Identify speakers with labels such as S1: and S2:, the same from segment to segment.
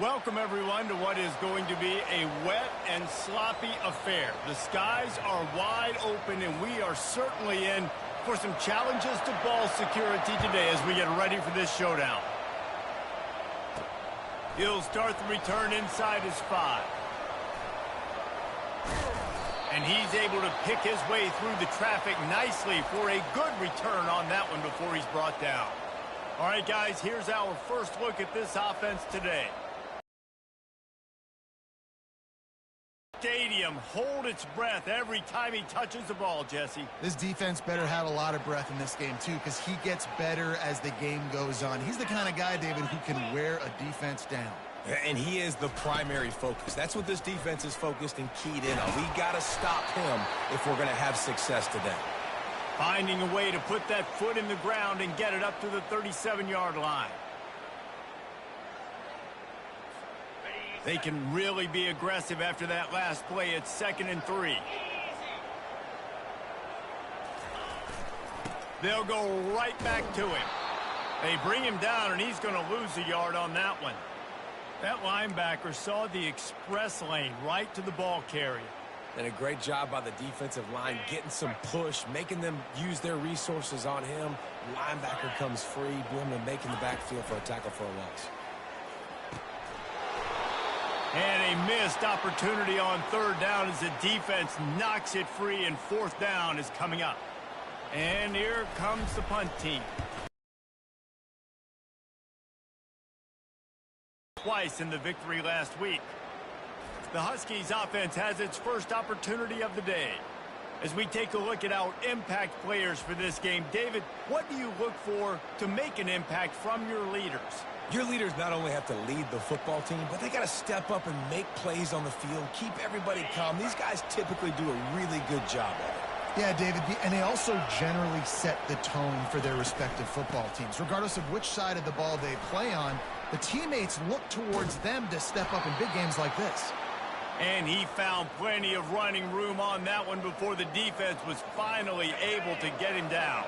S1: Welcome, everyone, to what is going to be a wet and sloppy affair. The skies are wide open, and we are certainly in for some challenges to ball security today as we get ready for this showdown. He'll start the return inside his 5. And he's able to pick his way through the traffic nicely for a good return on that one before he's brought down. All right, guys, here's our first look at this offense today. Stadium hold its breath every time he touches the ball, Jesse.
S2: This defense better have a lot of breath in this game, too, because he gets better as the game goes on. He's the kind of guy, David, who can wear a defense down.
S3: And he is the primary focus. That's what this defense is focused and keyed in on. We got to stop him if we're going to have success today.
S1: Finding a way to put that foot in the ground and get it up to the 37-yard line. They can really be aggressive after that last play. It's 2nd and 3. They'll go right back to him. They bring him down, and he's going to lose a yard on that one. That linebacker saw the express lane right to the ball carrier.
S3: And a great job by the defensive line getting some push, making them use their resources on him. Linebacker comes free, boom, and making the backfield for a tackle for a loss.
S1: And a missed opportunity on 3rd down as the defense knocks it free, and 4th down is coming up. And here comes the punt team. Twice in the victory last week. The Huskies offense has its first opportunity of the day. As we take a look at our impact players for this game, David, what do you look for to make an impact from your leaders?
S3: Your leaders not only have to lead the football team, but they got to step up and make plays on the field, keep everybody calm. These guys typically do a really good job of it.
S2: Yeah, David, and they also generally set the tone for their respective football teams. Regardless of which side of the ball they play on, the teammates look towards them to step up in big games like this.
S1: And he found plenty of running room on that one before the defense was finally able to get him down.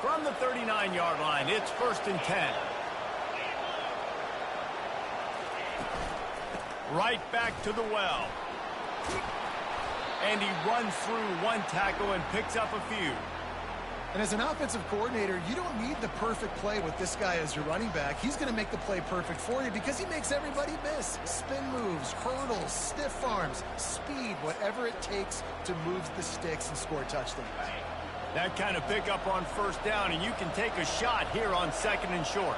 S1: From the 39-yard line, it's 1st and 10. Right back to the well. And he runs through one tackle and picks up a few.
S2: And as an offensive coordinator, you don't need the perfect play with this guy as your running back. He's going to make the play perfect for you because he makes everybody miss. Spin moves, hurdles, stiff arms, speed, whatever it takes to move the sticks and score touchdowns.
S1: That kind of pickup on 1st down, and you can take a shot here on 2nd and short.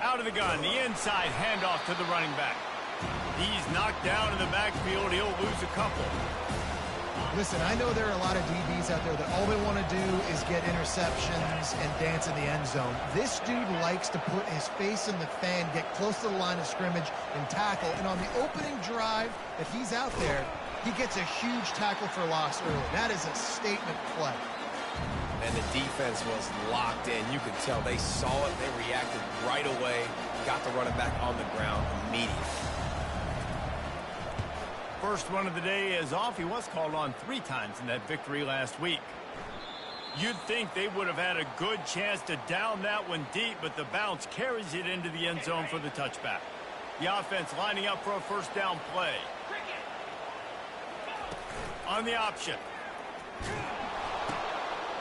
S1: Out of the gun, the inside handoff to the running back. He's knocked down in the backfield. He'll lose a couple.
S2: Listen, I know there are a lot of DBs out there that all they want to do is get interceptions and dance in the end zone. This dude likes to put his face in the fan, get close to the line of scrimmage, and tackle. And on the opening drive, if he's out there, he gets a huge tackle for loss early. That is a statement play.
S3: And the defense was locked in. You could tell they saw it. They reacted right away. Got the running back on the ground immediately.
S1: First run of the day is off. He was called on 3 times in that victory last week. You'd think they would have had a good chance to down that one deep, but the bounce carries it into the end zone for the touchback. The offense lining up for a 1st down play. On the option.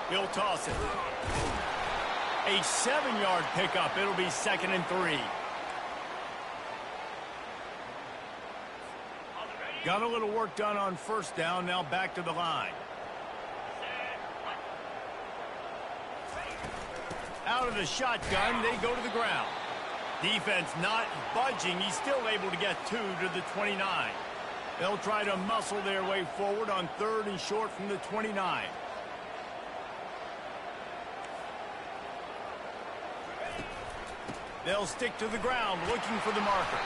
S1: He'll toss it. A 7-yard pickup. It'll be 2nd and 3. Got a little work done on 1st down. Now back to the line. Out of the shotgun, they go to the ground. Defense not budging. He's still able to get 2 to the 29. They'll try to muscle their way forward on 3rd and short from the 29. They'll stick to the ground looking for the marker.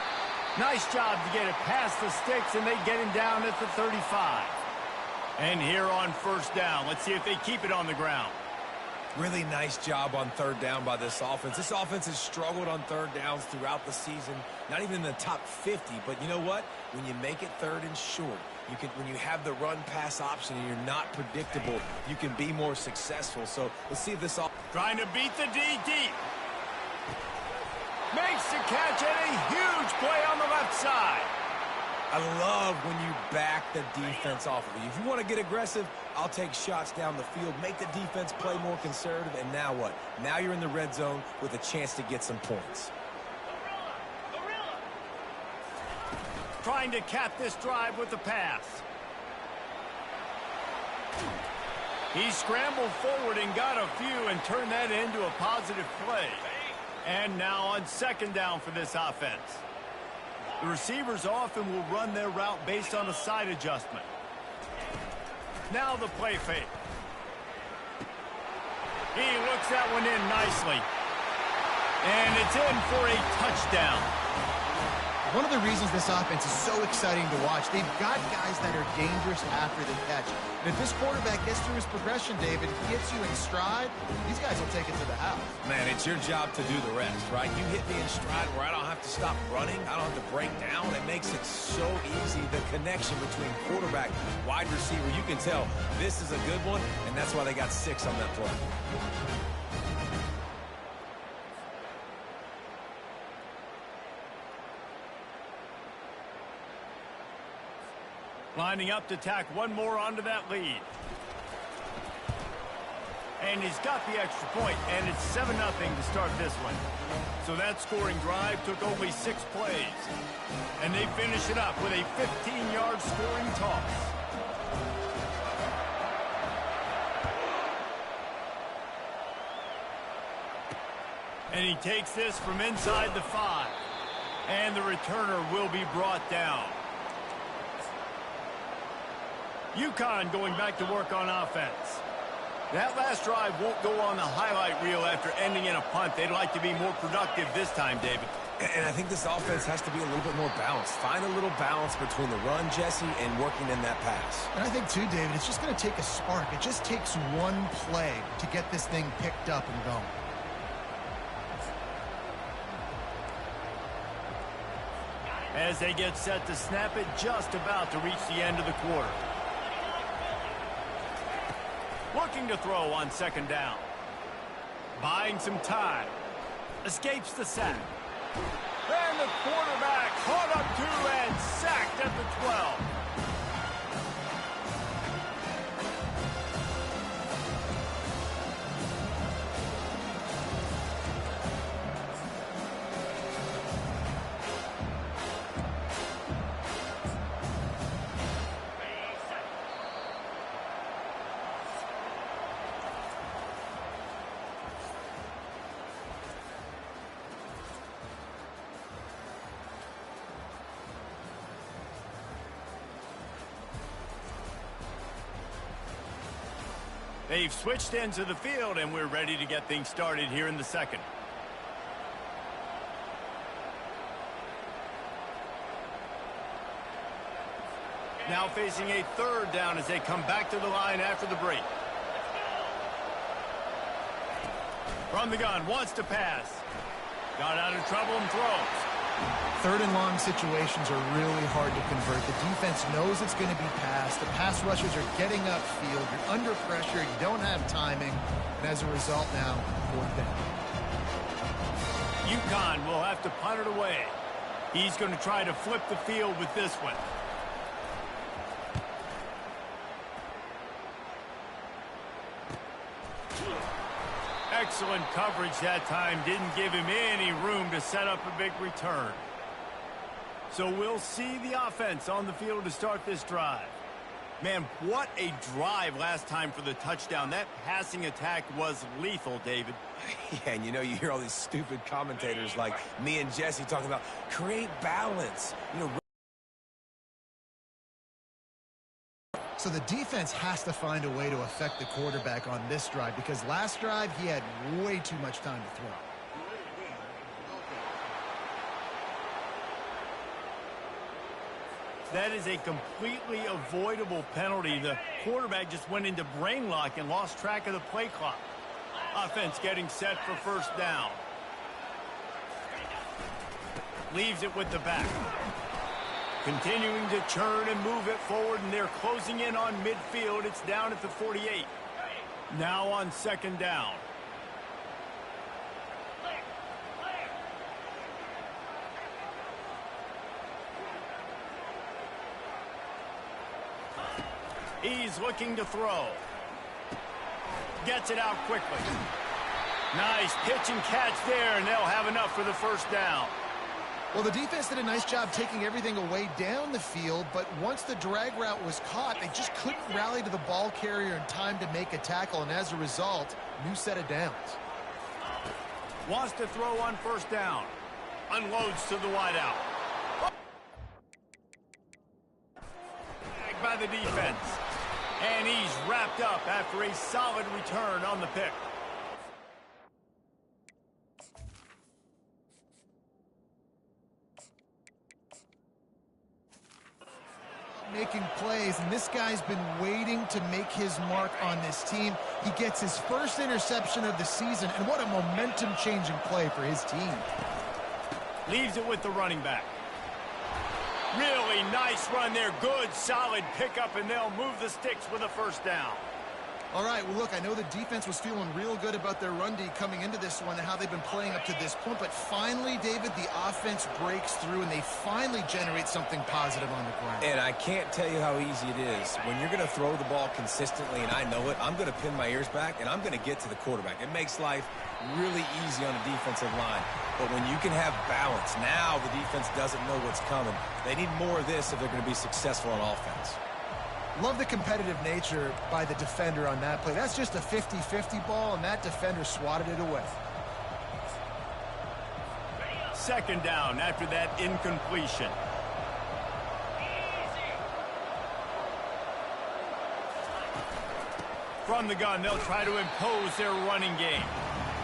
S1: Nice job to get it past the sticks, and they get him down at the 35. And here on 1st down, let's see if they keep it on the ground.
S3: Really nice job on 3rd down by this offense. This offense has struggled on 3rd downs throughout the season. Not even in the top 50, but you know what? When you make it 3rd and short, when you have the run-pass option and you're not predictable, you can be more successful. So let's see if this all
S1: trying to beat the D deep. Makes the catch and a huge play on the left side.
S3: I love when you back the defense off of you. If you want to get aggressive, I'll take shots down the field, make the defense play more conservative, and now what? Now you're in the red zone with a chance to get some points.
S1: Trying to cap this drive with the pass. He scrambled forward and got a few and turned that into a positive play. And now on second down for this offense. The receivers often will run their route based on a side adjustment. Now the play fake. He looks that one in nicely. And it's in for a touchdown.
S2: One of the reasons this offense is so exciting to watch, they've got guys that are dangerous after the catch. And if this quarterback gets through his progression, David, gets you in stride, these guys will take it to the house.
S3: Man, it's your job to do the rest, right? You hit me in stride where I don't have to stop running. I don't have to break down. It makes it so easy, the connection between quarterback, wide receiver. You can tell this is a good one, and that's why they got 6 on that play.
S1: Lining up to tack one more onto that lead. And he's got the extra point, and it's 7-0 to start this one. So that scoring drive took only 6 plays. And they finish it up with a 15-yard scoring toss. And he takes this from inside the 5. And the returner will be brought down. UConn going back to work on offense. That last drive won't go on the highlight reel after ending in a punt. They'd like to be more productive this time, David.
S3: And I think this offense has to be a little bit more balanced. Find a little balance between the run, Jesse, and working in that pass.
S2: And I think, too, David, it's just going to take a spark. It just takes one play to get this thing picked up and going.
S1: As they get set to snap it, just about to reach the end of the quarter. Looking to throw on second down. Buying some time. Escapes the sack. And the quarterback caught up to and sacked at the 12. They've switched into the field, and we're ready to get things started here in the second. Now facing a third down as they come back to the line after the break. From the gun, wants to pass. Got out of trouble and throws.
S2: Third and long situations are really hard to convert. The defense knows it's going to be passed. The pass rushers are getting upfield. You're under pressure. You don't have timing. And as a result now, 4th down.
S1: UConn will have to punt it away. He's going to try to flip the field with this one. Excellent coverage that time. Didn't give him any room to set up a big return. So we'll see the offense on the field to start this drive. Man, what a drive last time for the touchdown. That passing attack was lethal, David.
S3: Yeah, and you know, you hear all these stupid commentators like me and Jesse talking about create balance. You know,
S2: so the defense has to find a way to affect the quarterback on this drive because last drive he had way too much time to throw.
S1: That is a completely avoidable penalty. The quarterback just went into brain lock and lost track of the play clock. Offense getting set for first down. Leaves it with the back. Continuing to churn and move it forward, and they're closing in on midfield. It's down at the 48. Now on second down. He's looking to throw. Gets it out quickly. Nice pitch and catch there, and they'll have enough for the first down.
S2: Well, the defense did a nice job taking everything away down the field, but once the drag route was caught, they just couldn't rally to the ball carrier in time to make a tackle, and as a result, new set of downs.
S1: Wants to throw on first down. Unloads to the wideout. By the defense. And he's wrapped up after a solid return on the pick.
S2: Making plays, and this guy's been waiting to make his mark on this team. He gets his first interception of the season, and what a momentum-changing play for his team.
S1: Leaves it with the running back. Really nice run there. Good, solid pickup, and they'll move the sticks with a first down.
S2: All right, well, look, I know the defense was feeling real good about their run D coming into this one and how they've been playing up to this point, but finally, David, the offense breaks through, and they finally generate something positive on the ground.
S3: And I can't tell you how easy it is. When you're going to throw the ball consistently, and I know it, I'm going to pin my ears back, and I'm going to get to the quarterback. It makes life really easy on the defensive line. But when you can have balance, now the defense doesn't know what's coming. They need more of this if they're going to be successful on offense.
S2: Love the competitive nature by the defender on that play. That's just a 50-50 ball, and that defender swatted it away.
S1: Second down after that incompletion. From the gun, they'll try to impose their running game.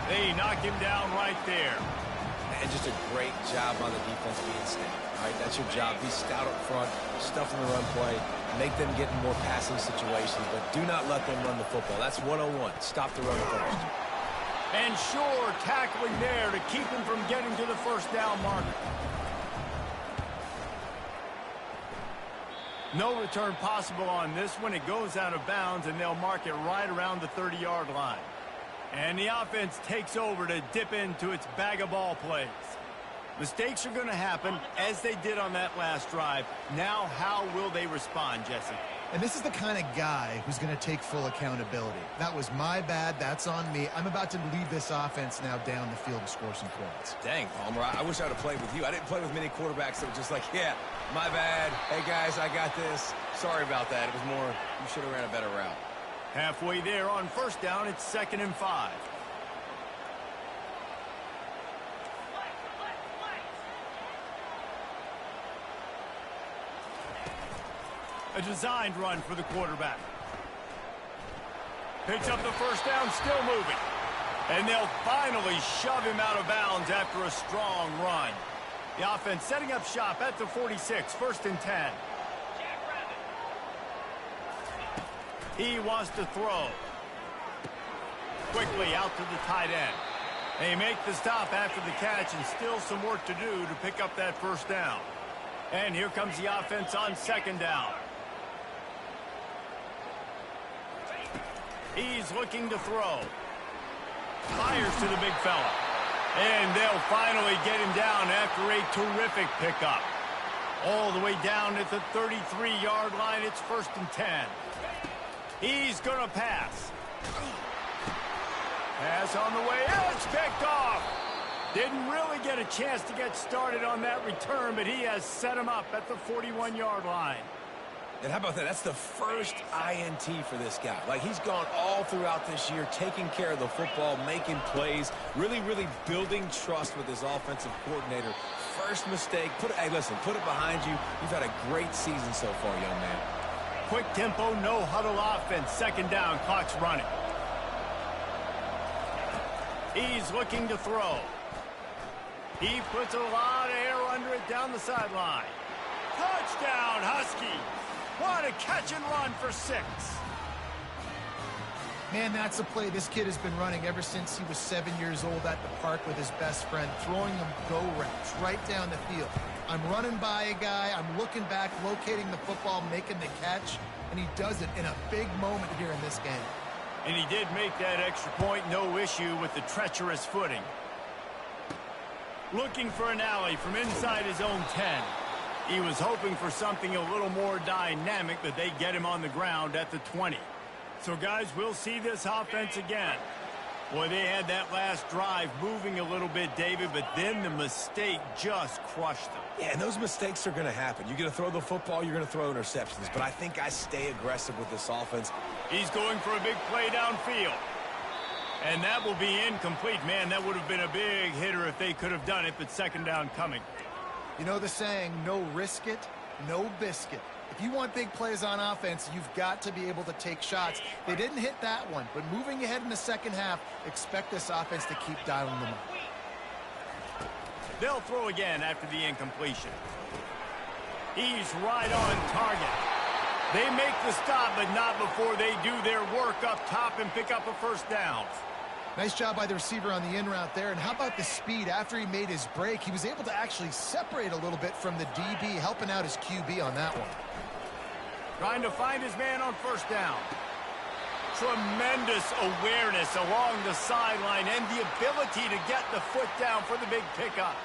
S1: They knock him down right there.
S3: And just a great job on the defense being stout. All right, that's your job. Be stout up front, stuff in the run play, make them get in more passing situations, but do not let them run the football. That's 101. Stop the run first.
S1: And sure, tackling there to keep him from getting to the first down marker. No return possible on this one. It goes out of bounds, and they'll mark it right around the 30-yard line. And the offense takes over to dip into its bag of ball plays. Mistakes are going to happen, as they did on that last drive. Now, how will they respond, Jesse?
S2: And this is the kind of guy who's going to take full accountability. That was my bad. That's on me. I'm about to lead this offense now down the field to score some points.
S3: Dang, Palmer, I wish I would have played with you. I didn't play with many quarterbacks that were just like, yeah, my bad. Hey, guys, I got this. Sorry about that. It was more, you should have ran a better route.
S1: Halfway there on first down, it's 2nd and 5. A designed run for the quarterback. Picks up the first down, still moving. And they'll finally shove him out of bounds after a strong run. The offense setting up shop at the 46, 1st and 10. He wants to throw. Quickly out to the tight end. They make the stop after the catch, and still some work to do to pick up that first down. And here comes the offense on 2nd down. He's looking to throw. Fires to the big fella. And they'll finally get him down after a terrific pickup. All the way down at the 33-yard line, it's 1st and 10. He's going to pass. Pass on the way. It's picked off. Didn't really get a chance to get started on that return, but he has set him up at the 41-yard line.
S3: And how about that? That's the first INT for this guy. Like, he's gone all throughout this year, taking care of the football, making plays, really building trust with his offensive coordinator. First mistake. Hey, listen, put it behind you. You've had a great season so far, young man.
S1: Quick tempo, no huddle offense. 2nd down, clock's running. He's looking to throw. He puts a lot of air under it down the sideline. Touchdown, Husky. What a catch and run for 6.
S2: Man, that's a play this kid has been running ever since he was 7 years old at the park with his best friend, throwing them go routes right down the field. I'm running by a guy, I'm looking back, locating the football, making the catch, and he does it in a big moment here in this game.
S1: And he did make that extra point, no issue with the treacherous footing. Looking for an alley from inside his own 10. He was hoping for something a little more dynamic, but they get him on the ground at the 20. So, guys, we'll see this offense again. Boy, they had that last drive moving a little bit, David, but then the mistake just crushed them.
S3: Yeah, and those mistakes are going to happen. You're going to throw the football, you're going to throw interceptions. But I think I stay aggressive with this offense.
S1: He's going for a big play downfield. And that will be incomplete. Man, that would have been a big hitter if they could have done it, but second down coming.
S2: You know the saying, no risk it, no biscuit. If you want big plays on offense, you've got to be able to take shots. They didn't hit that one, but moving ahead in the second half, expect this offense to keep dialing them up.
S1: They'll throw again after the incompletion. He's right on target. They make the stop, but not before they do their work up top and pick up a first down.
S2: Nice job by the receiver on the in route there. And how about the speed after he made his break? He was able to actually separate a little bit from the DB, helping out his QB on that one.
S1: Trying to find his man on first down. Tremendous awareness along the sideline and the ability to get the foot down for the big pickup.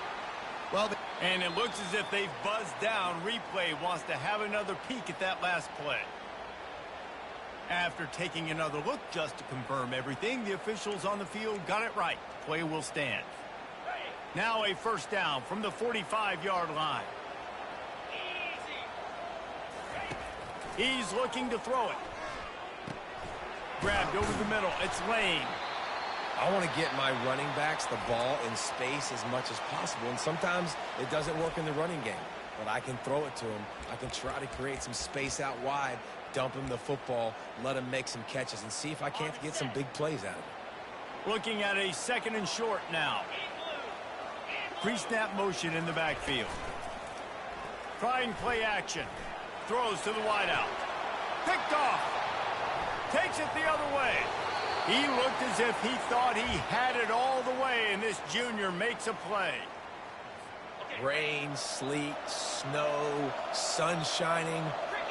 S2: Well,
S1: and it looks as if they've buzzed down. Replay wants to have another peek at that last play. After taking another look just to confirm everything, the officials on the field got it right. Play will stand. Now a first down from the 45-yard line. He's looking to throw it. Grabbed over the middle. It's Lane.
S3: I want to get my running backs the ball in space as much as possible, and sometimes it doesn't work in the running game. But I can throw it to him. I can try to create some space out wide, dump him the football, let him make some catches, and see if I can't get some big plays out of it.
S1: Looking at a second and short now. Pre-snap motion in the backfield. Trying play action. Throws to the wideout. Picked off. Takes it the other way. He looked as if he thought he had it all the way, and this junior makes a play.
S3: Rain, sleet, snow, sun shining.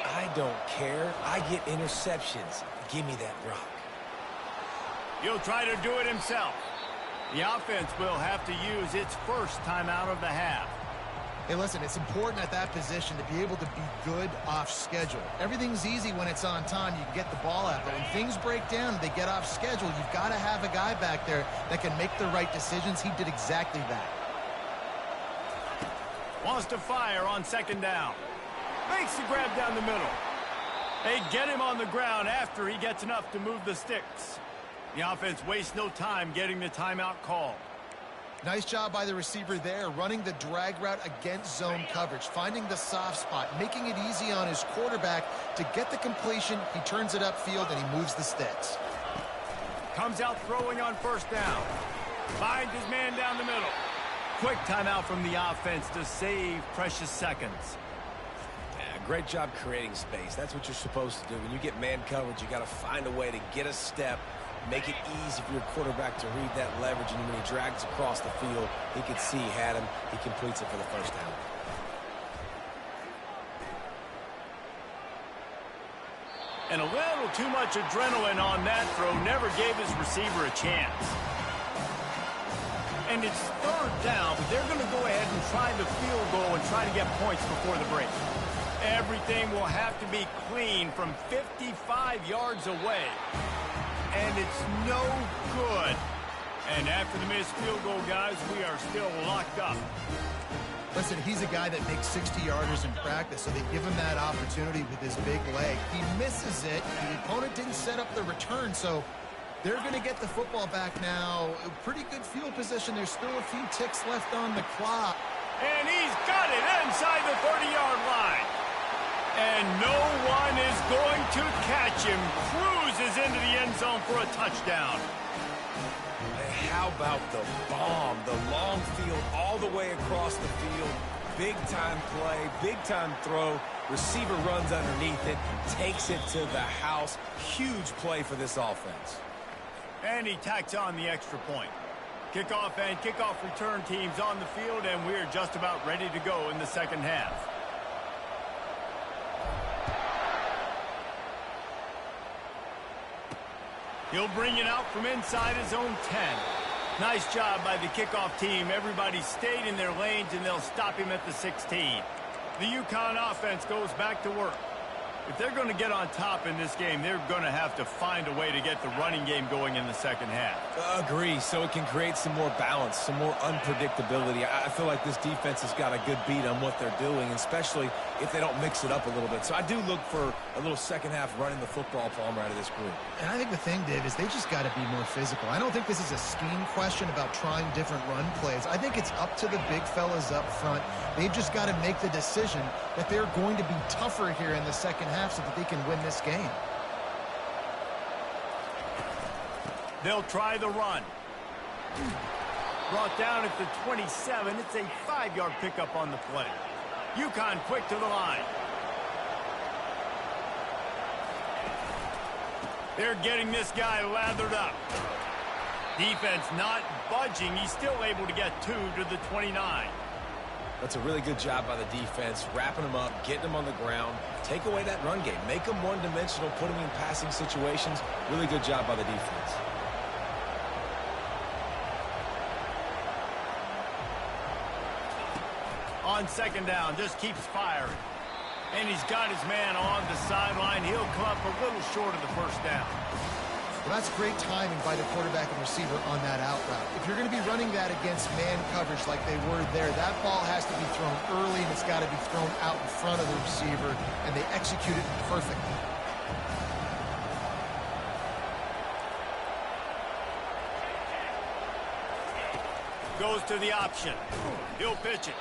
S3: I don't care. I get interceptions. Give me that rock.
S1: He'll try to do it himself. The offense will have to use its first timeout of the half.
S2: Hey, listen, it's important at that position to be able to be good off schedule. Everything's easy when it's on time. You can get the ball out there. When things break down and they get off schedule, you've got to have a guy back there that can make the right decisions. He did exactly that.
S1: Wants to fire on second down. Makes the grab down the middle. They get him on the ground after he gets enough to move the sticks. The offense wastes no time getting the timeout call.
S2: Nice job by the receiver there, running the drag route against zone coverage, finding the soft spot, making it easy on his quarterback to get the completion. He turns it upfield, and he moves the sticks.
S1: Comes out throwing on first down. Finds his man down the middle. Quick timeout from the offense to save precious seconds.
S3: Yeah, great job creating space. That's what you're supposed to do. When you get man coverage, you got to find a way to get a step, make it easy for your quarterback to read that leverage, and when he drags across the field, he can see he had him. He completes it for the first down.
S1: And a little too much adrenaline on that throw never gave his receiver a chance. And it's third down, but they're going to go ahead and try the field goal and try to get points before the break. Everything will have to be clean from 55 yards away. And it's no good. And after the missed field goal, guys, we are still locked up.
S2: Listen, he's a guy that makes 60-yarders in practice, so they give him that opportunity with his big leg. He misses it. The opponent didn't set up the return, so they're going to get the football back now. A pretty good field position. There's still a few ticks left on the clock.
S1: And he's got it inside the 30-yard line. And no one is going to catch him. Cruises into the end zone for a touchdown.
S3: How about the bomb? The long field all the way across the field. Big-time play, big-time throw. Receiver runs underneath it, takes it to the house. Huge play for this offense.
S1: And he tacks on the extra point. Kickoff and kickoff return teams on the field, and we're just about ready to go in the second half. He'll bring it out from inside his own 10. Nice job by the kickoff team. Everybody stayed in their lanes, and they'll stop him at the 16. The UConn offense goes back to work. If they're going to get on top in this game, they're going to have to find a way to get the running game going in the second half.
S3: Agree, so it can create some more balance, some more unpredictability. I feel like this defense has got a good beat on what they're doing, especially if they don't mix it up a little bit. So I do look for a little second half running the football Palmer out of this group.
S2: And I think the thing, Dave, is they just got to be more physical. I don't think this is a scheme question about trying different run plays. I think it's up to the big fellas up front. They've just got to make the decision that they're going to be tougher here in the second half so that they can win this game.
S1: They'll try the run. Brought down at the 27. It's a 5-yard pickup on the play. UConn quick to the line. They're getting this guy lathered up. Defense not budging. He's still able to get 2 to the 29.
S3: That's a really good job by the defense, wrapping them up, getting them on the ground. Take away that run game. Make them one-dimensional, put them in passing situations. Really good job by the defense.
S1: On second down, just keeps firing. And he's got his man on the sideline. He'll come up a little short of the first down.
S2: Well, that's great timing by the quarterback and receiver on that out route. If you're going to be running that against man coverage like they were there, that ball has to be thrown early, and it's got to be thrown out in front of the receiver, and they execute it perfectly.
S1: Goes to the option. He'll pitch it.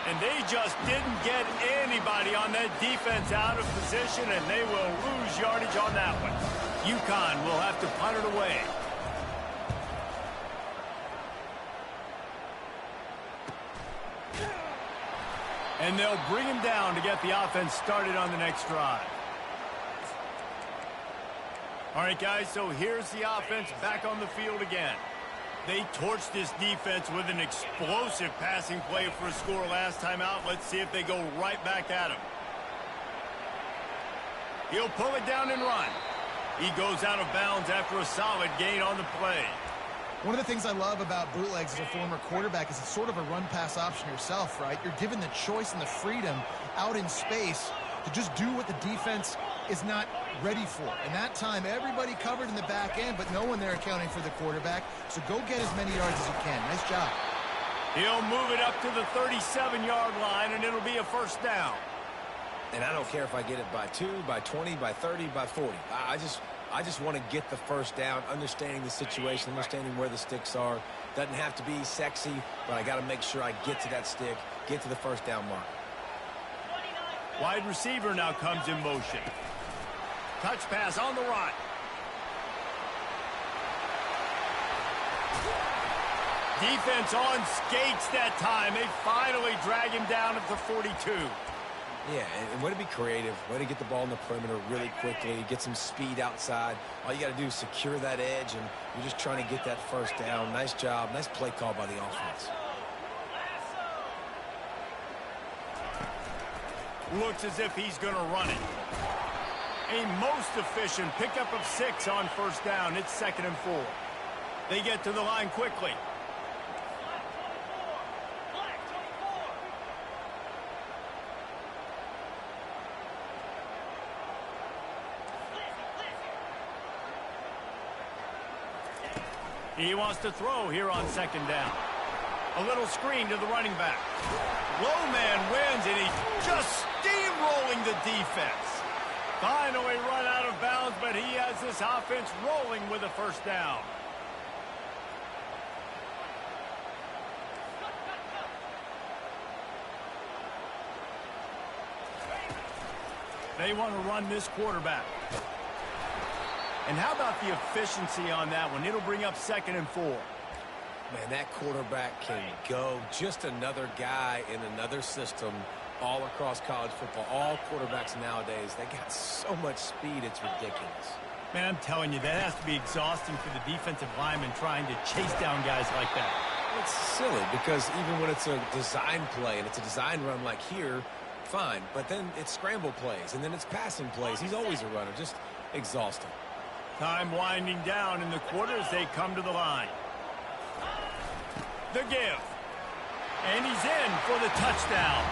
S1: And they just didn't get anybody on that defense out of position, and they will lose yardage on that one. UConn will have to punt it away. And they'll bring him down to get the offense started on the next drive. All right, guys, so here's the offense back on the field again. They torched this defense with an explosive passing play for a score last time out. Let's see if they go right back at him. He'll pull it down and run. He goes out of bounds after a solid gain on the play.
S2: One of the things I love about bootlegs as a former quarterback is it's sort of a run-pass option yourself, right? You're given the choice and the freedom out in space to just do what the defense is not ready for. And that time, everybody covered in the back end, but no one there accounting for the quarterback. So go get as many yards as you can. Nice job.
S1: He'll move it up to the 37-yard line, and it'll be a first down.
S3: And I don't care if I get it by 2, by 20, by 30, by 40. I just want to get the first down, understanding the situation, understanding where the sticks are. Doesn't have to be sexy, but I got to make sure I get to that stick, get to the first down mark.
S1: Wide receiver now comes in motion. Touch pass on the run. Defense on skates that time. They finally drag him down at the 42.
S3: Yeah, and way to be creative, way to get the ball in the perimeter really quickly, get some speed outside. All you got to do is secure that edge, and you're just trying to get that first down. Nice job, nice play call by the offense.
S1: Looks as if he's going to run it. A most efficient pickup of 6 on first down. It's 2nd and 4. They get to the line quickly. He wants to throw here on 2nd down. A little screen to the running back. Low man wins, and he's just steamrolling the defense. Finally run out of bounds, but he has this offense rolling with a first down. They want to run this quarterback. And how about the efficiency on that one? It'll bring up 2nd and 4.
S3: Man, that quarterback can go. Just another guy in another system all across college football. All quarterbacks nowadays, they got so much speed, it's ridiculous.
S1: Man, I'm telling you, that has to be exhausting for the defensive lineman trying to chase down guys like that.
S3: It's silly because even when it's a design play and it's a design run like here, fine. But then it's scramble plays and then it's passing plays. He's always a runner, just exhausting.
S1: Time winding down in the quarter as they come to the line. The give. And he's in for the touchdown.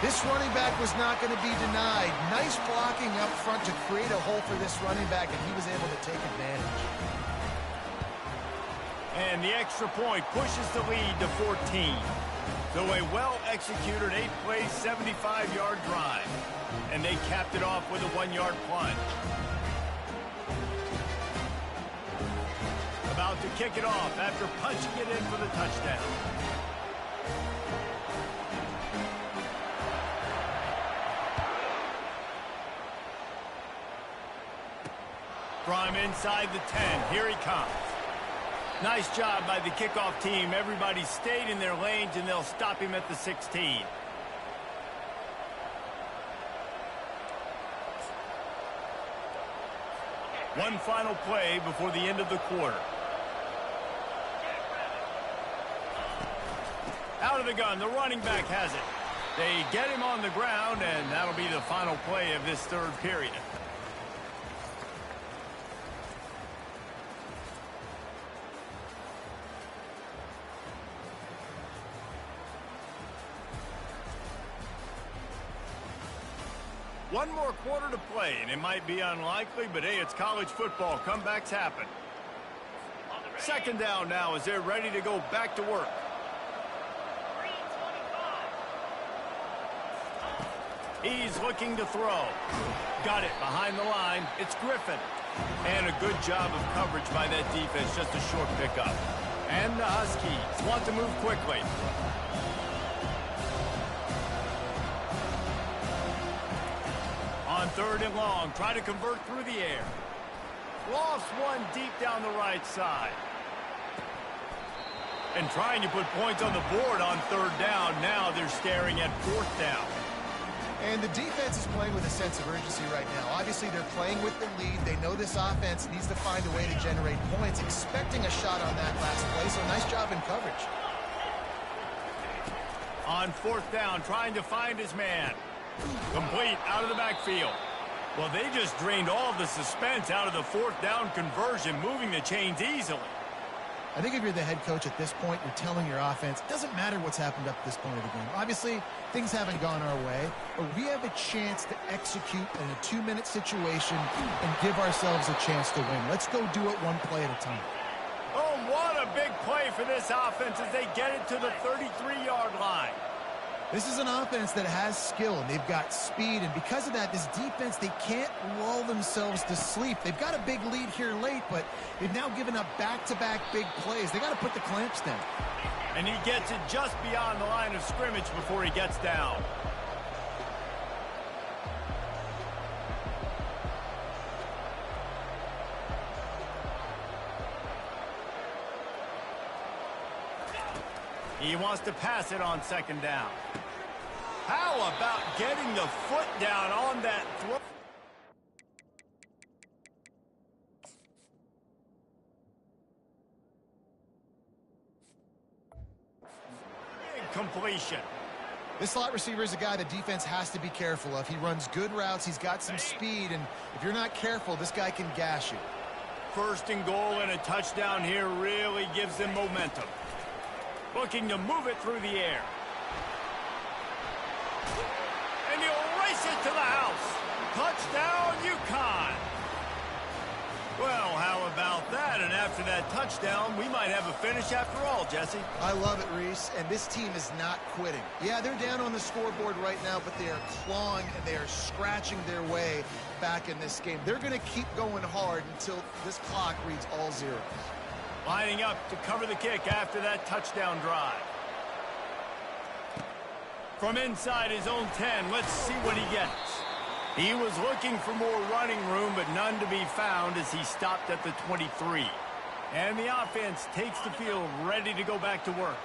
S2: This running back was not going to be denied. Nice blocking up front to create a hole for this running back, and he was able to take advantage.
S1: And the extra point pushes the lead to 14. So a well-executed 8-play, 75-yard drive. And they capped it off with a 1-yard plunge. About to kick it off after punching it in for the touchdown. From inside the 10, here he comes. Nice job by the kickoff team. Everybody stayed in their lanes, and they'll stop him at the 16. One final play before the end of the quarter. Out of the gun, the running back has it. They get him on the ground, and that'll be the final play of this third period. One more quarter to play, and it might be unlikely, but hey, it's college football. Comebacks happen. Second down now as they're ready to go back to work. He's looking to throw. Got it behind the line. It's Griffin. And a good job of coverage by that defense. Just a short pickup. And the Huskies want to move quickly. On third and long, try to convert through the air. Lost one deep down the right side. And trying to put points on the board on third down. Now they're staring at fourth down.
S2: And the defense is playing with a sense of urgency right now. Obviously, they're playing with the lead. They know this offense needs to find a way to generate points, expecting a shot on that last play. So nice job in coverage.
S1: On fourth down, trying to find his man. Complete out of the backfield. Well, they just drained all of the suspense out of the fourth down conversion, moving the chains easily.
S2: I think if you're the head coach at this point, you're telling your offense, it doesn't matter what's happened up to this point of the game. Obviously, things haven't gone our way, but we have a chance to execute in a 2-minute situation and give ourselves a chance to win. Let's go do it one play at a time.
S1: Oh, what a big play for this offense as they get it to the 33-yard line.
S2: This is an offense that has skill, and they've got speed, and because of that, this defense, they can't lull themselves to sleep. They've got a big lead here late, but they've now given up back-to-back big plays. They got to put the clamps down.
S1: And he gets it just beyond the line of scrimmage before he gets down. He wants to pass it on second down. How about getting the foot down on that throw? Incompletion.
S2: This slot receiver is a guy the defense has to be careful of. He runs good routes. He's got some speed, and if you're not careful, this guy can gash you.
S1: First and goal and a touchdown here really gives them momentum. Looking to move it through the air. And he'll race it to the house. Touchdown, UConn. Well, how about that? And after that touchdown, we might have a finish after all, Jesse.
S2: I love it, Reese, and this team is not quitting. Yeah, they're down on the scoreboard right now, but they are clawing and they are scratching their way back in this game. They're going to keep going hard until this clock reads all zeros.
S1: Lining up to cover the kick after that touchdown drive. From inside his own 10, let's see what he gets. He was looking for more running room, but none to be found as he stopped at the 23. And the offense takes the field ready to go back to work.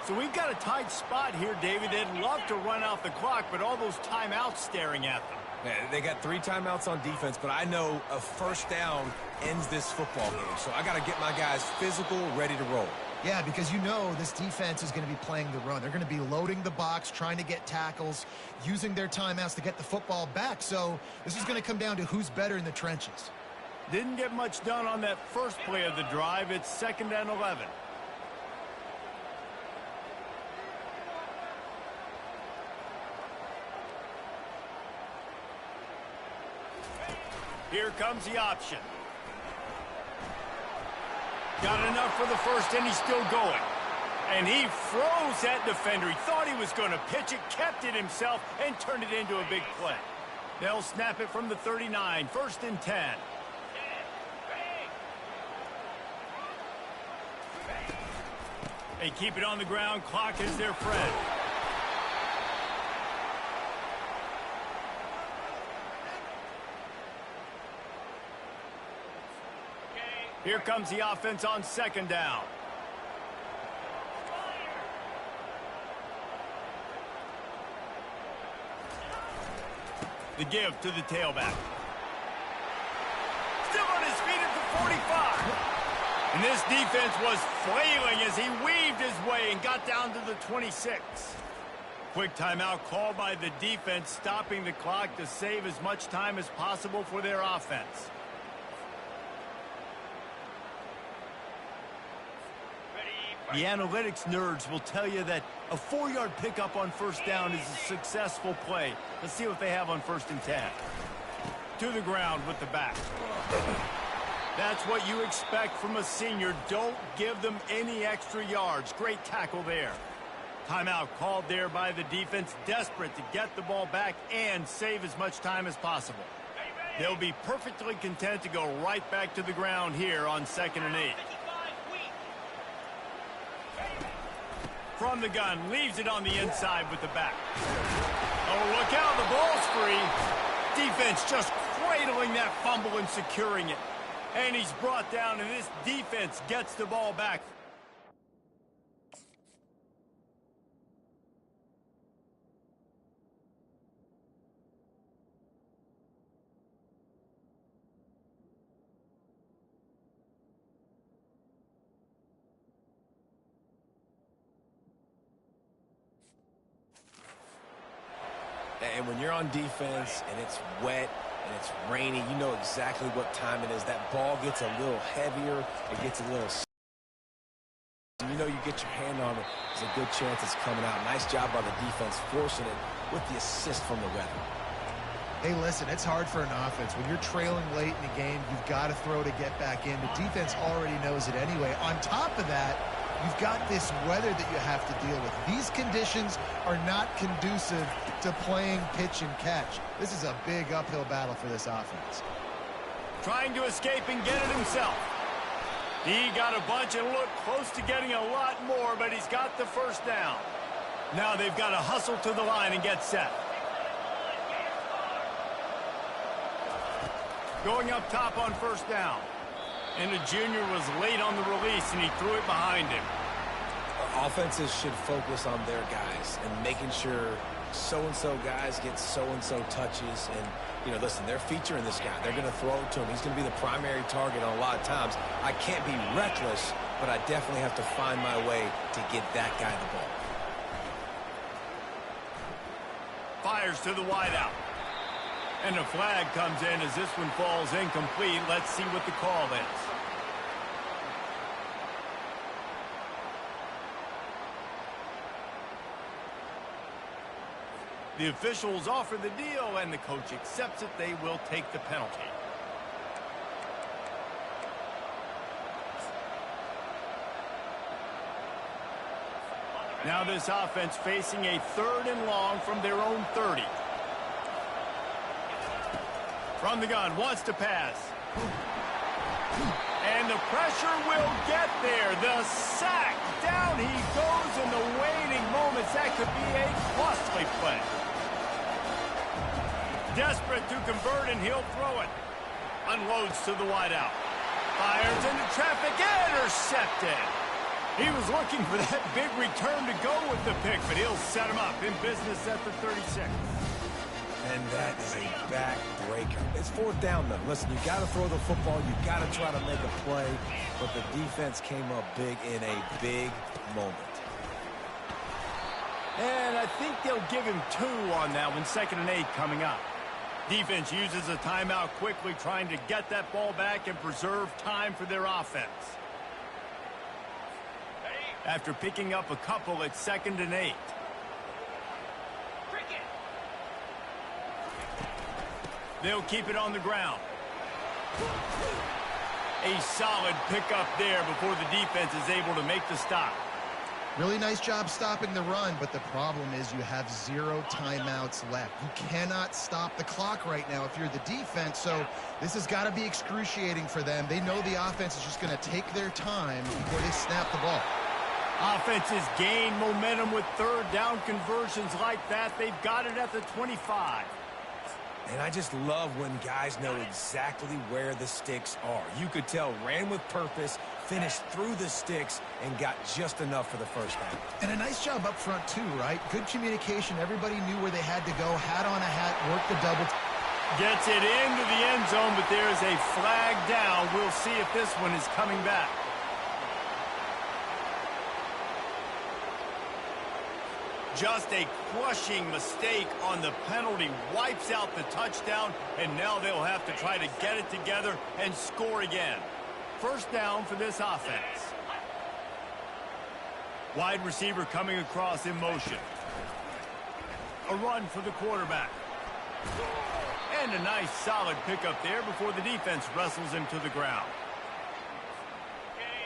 S1: So we've got a tight spot here, David. They'd love to run out the clock, but all those timeouts staring at them.
S3: Yeah, they got 3 timeouts on defense, but I know a first down ends this football game. So I got to get my guys physical, ready to roll.
S2: Yeah, because you know this defense is going to be playing the run. They're going to be loading the box, trying to get tackles, using their timeouts to get the football back. So this is going to come down to who's better in the trenches.
S1: Didn't get much done on that first play of the drive. It's 2nd and 11. Here comes the option. Got enough for the first, and he's still going. And he froze that defender. He thought he was going to pitch it, kept it himself, and turned it into a big play. They'll snap it from the 39, 1st and 10. They keep it on the ground. Clock is their friend. Here comes the offense on 2nd down. The give to the tailback. Still on his feet at the 45. And this defense was flailing as he weaved his way and got down to the 26. Quick timeout called by the defense, stopping the clock to save as much time as possible for their offense. The analytics nerds will tell you that a 4-yard pickup on 1st down is a successful play. Let's see what they have on 1st and 10. To the ground with the back. That's what you expect from a senior. Don't give them any extra yards. Great tackle there. Timeout called there by the defense, desperate to get the ball back and save as much time as possible. They'll be perfectly content to go right back to the ground here on 2nd and 8. From the gun, leaves it on the inside with the back. Oh, look out, the ball's free. Defense just cradling that fumble and securing it. And he's brought down, and this defense gets the ball back.
S3: And when you're on defense and it's wet and it's rainy, you know exactly what time it is. That ball gets a little heavier. It gets a little... You know you get your hand on it. There's a good chance it's coming out. Nice job by the defense forcing it with the assist from the weather.
S2: Hey, listen, it's hard for an offense. When you're trailing late in the game, you've got to throw to get back in. The defense already knows it anyway. On top of that, you've got this weather that you have to deal with. These conditions are not conducive to playing pitch and catch. This is a big uphill battle for this offense.
S1: Trying to escape and get it himself. He got a bunch and looked close to getting a lot more, but he's got the 1st down. Now they've got to hustle to the line and get set. Going up top on 1st down. And the junior was late on the release, and he threw it behind him.
S3: Offenses should focus on their guys and making sure so-and-so guys get so-and-so touches. And, you know, listen, they're featuring this guy. They're going to throw it to him. He's going to be the primary target on a lot of times. I can't be reckless, but I definitely have to find my way to get that guy the ball.
S1: Fires to the wideout. And a flag comes in as this one falls incomplete. Let's see what the call is. The officials offer the deal, and the coach accepts it. They will take the penalty. Now this offense facing a 3rd and long from their own 30. From the gun, wants to pass. And the pressure will get there. The sack. Down he goes in the waning moments. That could be a costly play. Desperate to convert, and he'll throw it. Unloads to the wideout. Fires into traffic. Intercepted. He was looking for that big return to go with the pick, but he'll set him up in business at the 36.
S3: And that is a backbreaker. It's 4th down, though. Listen, you got to throw the football. You got to try to make a play. But the defense came up big in a big moment.
S1: And I think they'll give him 2 on that one. 2nd and 8 coming up. Defense uses a timeout quickly, trying to get that ball back and preserve time for their offense. After picking up a couple, it's 2nd and 8. They'll keep it on the ground. A solid pickup there before the defense is able to make the stop.
S2: Really nice job stopping the run, but the problem is you have 0 timeouts left. You cannot stop the clock right now if you're the defense, so this has got to be excruciating for them. They know the offense is just going to take their time before they snap the ball.
S1: Offenses gain momentum with third down conversions like that. They've got it at the 25.
S3: And I just love when guys know exactly where the sticks are. You could tell ran with purpose, finished through the sticks, and got just enough for the first down.
S2: And a nice job up front too, right? Good communication. Everybody knew where they had to go. Hat on a hat, worked the double.
S1: Gets it into the end zone, but there's a flag down. We'll see if this one is coming back. Just a crushing mistake on the penalty. Wipes out the touchdown, and now they'll have to try to get it together and score again. First down for this offense. Wide receiver coming across in motion. A run for the quarterback. And a nice solid pickup there before the defense wrestles him to the ground.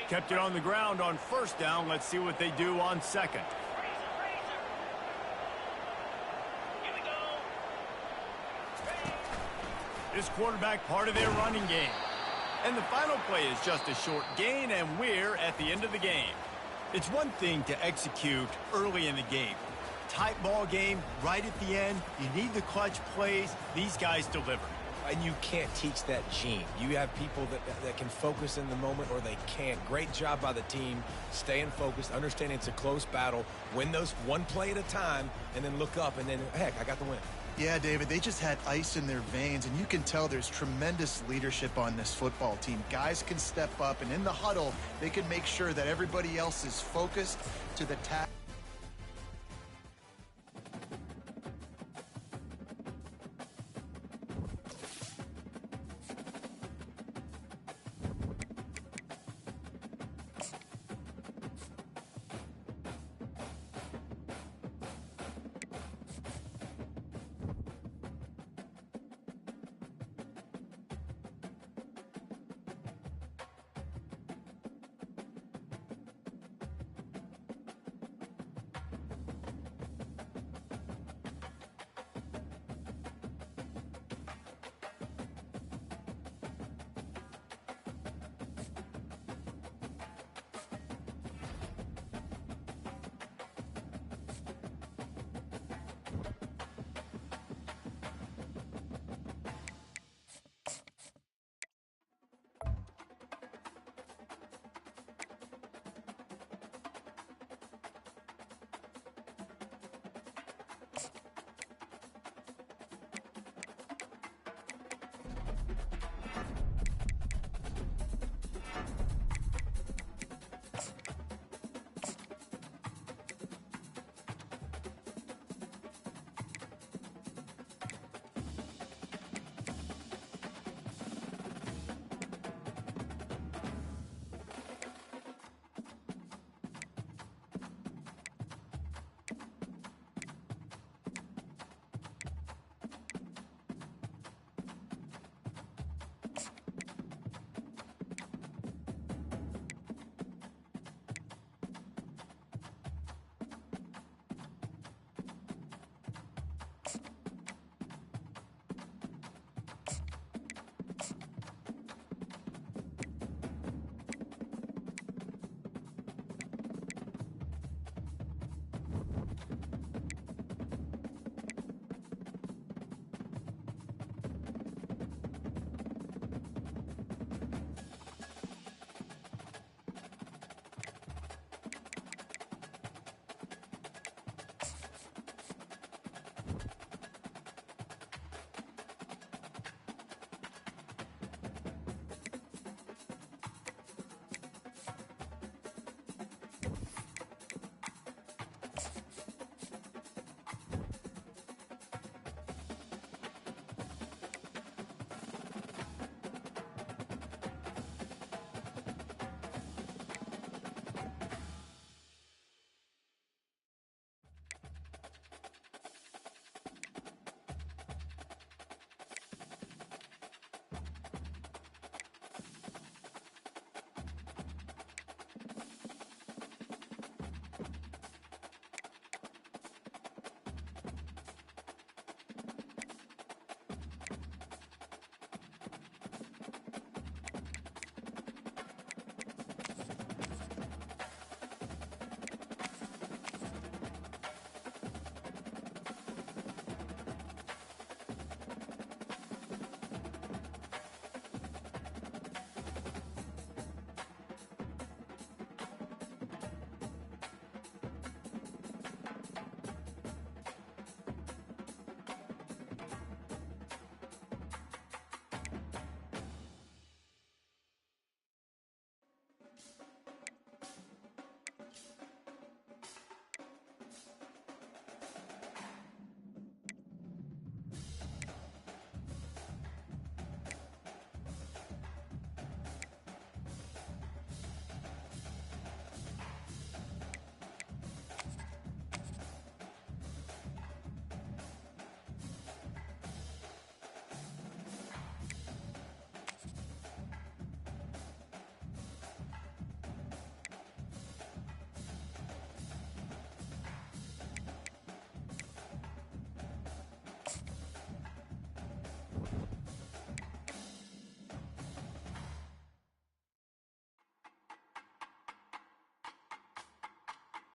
S1: Kept it on the ground on first down. Let's see what they do on second. This quarterback part of their running game. And the final play is just a short gain, and we're at the end of the game. It's one thing to execute early in the game. Tight ball game, right at the end. You need the clutch plays. These guys deliver.
S3: And you can't teach that gene. You have people that can focus in the moment or they can't. Great job by the team, staying focused, understanding it's a close battle, win those one play at a time, and then look up, and then, heck, I got the win.
S2: Yeah, David, they just had ice in their veins, and you can tell there's tremendous leadership on this football team. Guys can step up, and in the huddle, they can make sure that everybody else is focused to the task.